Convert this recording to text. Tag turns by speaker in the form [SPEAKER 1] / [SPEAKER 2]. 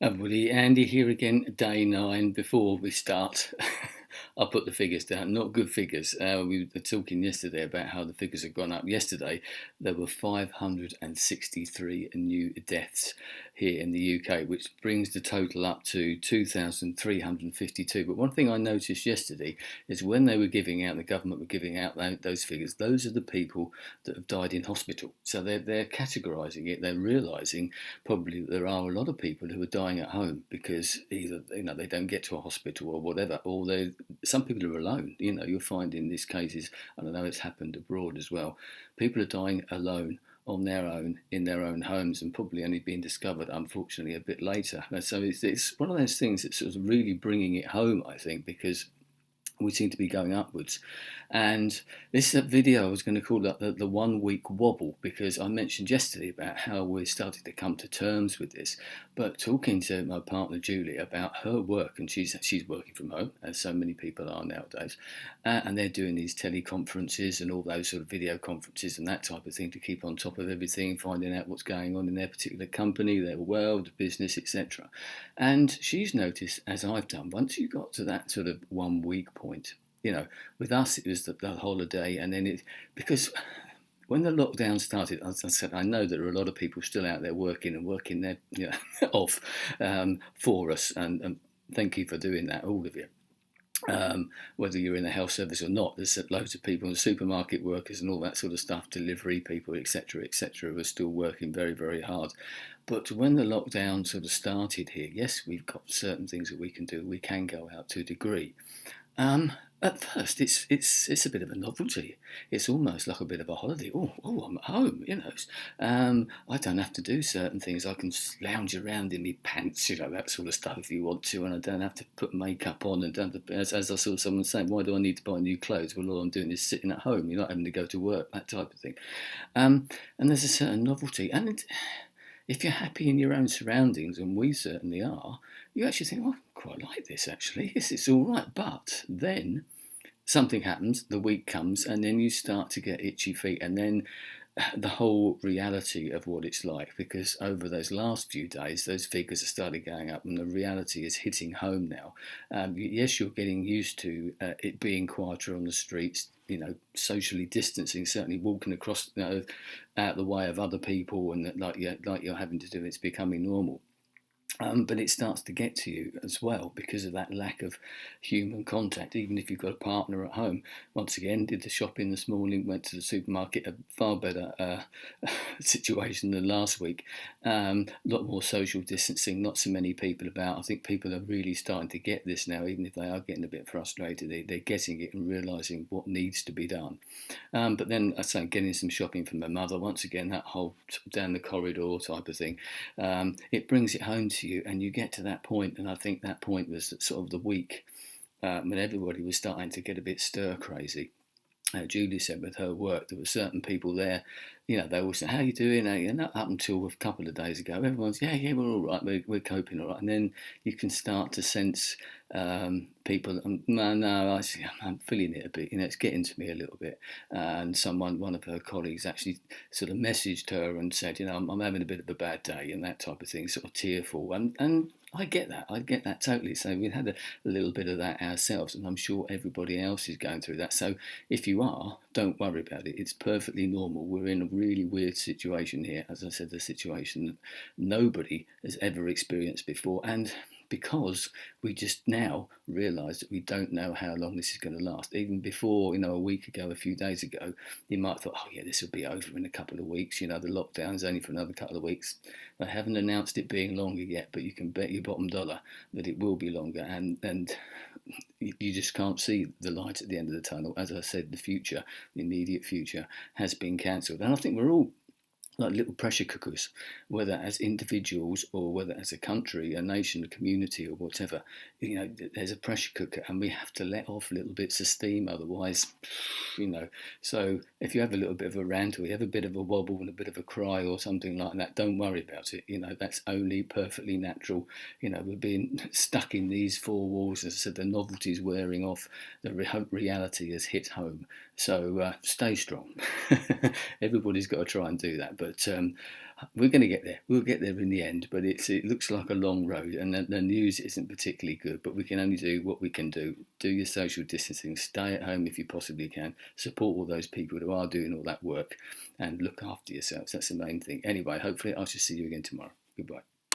[SPEAKER 1] Everybody, Andy here again, day 9. Before we start, I'll put the figures down. Not good figures. We were talking yesterday about how the figures have gone up. Yesterday, there were 563 new deaths here in the UK, which brings the total up to 2,352. But one thing I noticed yesterday is when they were giving out, the government were giving out those figures, those are the people that have died in hospital. So they're categorising it. They're realising probably that there are a lot of people who are dying at home because either they don't get to a hospital or whatever, or some people are alone. You'll find in these cases, and I know it's happened abroad as well, people are dying alone on their own in their own homes and probably only being discovered unfortunately a bit later. And so it's one of those things that's sort of really bringing it home, I think, because we seem to be going upwards. And this video I was going to call that the 1 week wobble, because I mentioned yesterday about how we're starting to come to terms with this. But talking to my partner Julie about her work, and she's working from home, as so many people are nowadays, and they're doing these teleconferences and all those sort of video conferences and that type of thing to keep on top of everything, finding out what's going on in their particular company, their world, business, etc. And she's noticed, as I've done, once you got to that sort of 1 week point, with us it was the holiday, and then because when the lockdown started, as I said, I know there are a lot of people still out there working their off for us, and thank you for doing that, all of you. Whether you're in the health service or not, there's loads of people, and supermarket workers and all that sort of stuff, delivery people, etc., who are still working very, very hard. But when the lockdown sort of started here, yes, we've got certain things that we can do. We can go out to a degree. At first, it's a bit of a novelty. It's almost like a bit of a holiday. Oh, I'm at home. I don't have to do certain things. I can lounge around in my pants, that sort of stuff if you want to, and I don't have to put makeup on. And don't have to, as I saw someone saying, why do I need to buy new clothes? Well, all I'm doing is sitting at home. You're not having to go to work, that type of thing. And there's a certain novelty. And if you're happy in your own surroundings, and we certainly are, you actually think, I quite like this actually. Yes, it's all right. But then something happens, the week comes, and then you start to get itchy feet, and then the whole reality of what it's like, because over those last few days, those figures have started going up, and the reality is hitting home now. Yes, you're getting used to it being quieter on the streets, socially distancing, certainly walking across, out the way of other people, and like you're having to do, it's becoming normal. But it starts to get to you as well because of that lack of human contact, even if you've got a partner at home. Once again, did the shopping this morning, went to the supermarket, a far better situation than last week. A lot more social distancing, not so many people about. I think people are really starting to get this now, even if they are getting a bit frustrated. They're getting it and realising what needs to be done. But then, I say, getting some shopping for my mother, once again, that whole down the corridor type of thing, it brings it home to you, and you get to that point, and I think that point was sort of the week when everybody was starting to get a bit stir crazy. Julie said with her work, there were certain people there, they all said, how are you doing? And up until a couple of days ago, everyone's, yeah, we're all right, we're coping all right. And then you can start to sense people, no, I'm feeling it a bit, it's getting to me a little bit. And one of her colleagues actually sort of messaged her and said, I'm having a bit of a bad day and that type of thing, sort of tearful. And I get that totally. So we had a little bit of that ourselves, and I'm sure everybody else is going through that. So if you are, don't worry about it. It's perfectly normal. We're in a really weird situation here. As I said, the situation that nobody has ever experienced before. And because we just now realise that we don't know how long this is going to last. Even before, a week ago, a few days ago, you might have thought, oh yeah, this will be over in a couple of weeks. The lockdown's only for another couple of weeks. They haven't announced it being longer yet, but you can bet your bottom dollar that it will be longer. And you just can't see the light at the end of the tunnel. As I said, the immediate future, has been cancelled. And I think we're all like little pressure cookers, whether as individuals or whether as a country, a nation, a community, or whatever. There's a pressure cooker, and we have to let off little bits of steam, otherwise, So if you have a little bit of a rant, or you have a bit of a wobble and a bit of a cry or something like that, don't worry about it. That's only perfectly natural. We're being stuck in these four walls. As I said, the novelty's wearing off. The reality has hit home. So stay strong. Everybody's got to try and do that. But We're going to get there. We'll get there in the end, but it looks like a long road, and the news isn't particularly good. But we can only do what we can do. Do your social distancing. Stay at home if you possibly can. Support all those people who are doing all that work, and look after yourselves. That's the main thing. Anyway, hopefully I shall see you again tomorrow. Goodbye.